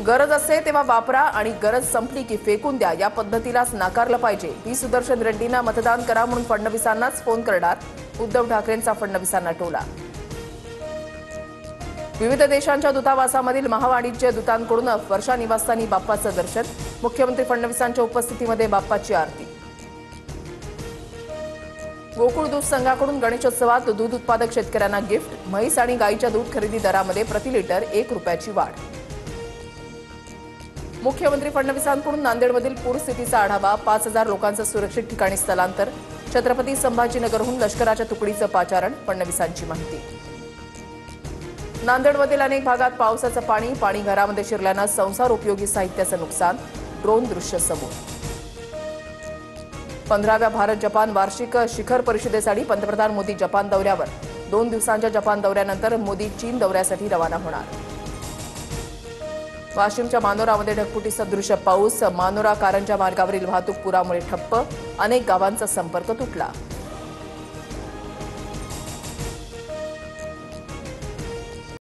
गरज असते तेव्हा वापरा आणि गरज संपली की फेकून द्या, या पद्धतीलाच नाकारलं पाहिजे। व्ही सुदर्शन रेड्डींना मतदान करा म्हणून फडणवीसांनाच फोन करणार, उद्धव ठाकरेंचा फडणवीसांना टोला। विविध देशांच्या दूतावासामधील महावाणिज्य दूतांकडून वर्षा निवासस्थानी बाप्पाचं दर्शन, मुख्यमंत्री फडणवीसांच्या उपस्थितीमध्ये बाप्पाची आरती। गोकुळ दूध संघाकडून गणेशोत्सवात दूध उत्पादक शेतकऱ्यांना गिफ्ट, म्हैस आणि गाईच्या दूध खरेदी दरामध्ये प्रति लिटर 1 रुपयाची वाढ। मुख्यमंत्री फडणवीसांकडून नांदेडमधील पूरस्थितीचा आढावा, 5000 लोकांचं सुरक्षित ठिकाणी स्थलांतर, छत्रपती संभाजीनगरहून लष्कराच्या तुकडीचं पाचारण, फडणवीसांची माहिती। नांदेडमधील अनेक भागात पावसाचं पाणी घरामध्ये शिरल्यानं संसार उपयोगी साहित्याचं नुकसान, ड्रोन दृश्य समोर। 15व्या भारत जपान वार्षिक शिखर परिषदेसाठी पंतप्रधान मोदी जपान दौऱ्यावर, 2 दिवसांच्या जपान दौऱ्यानंतर मोदी चीन दौऱ्यासाठी रवाना होणार। वाशिमच्या मानोरामध्ये ढगफुटी सदृश पाऊस, मानोरा कारंजा मार्गावरील वाहतूक पुरामुळे ठप्प, अनेक गावांचा संपर्क तुटला।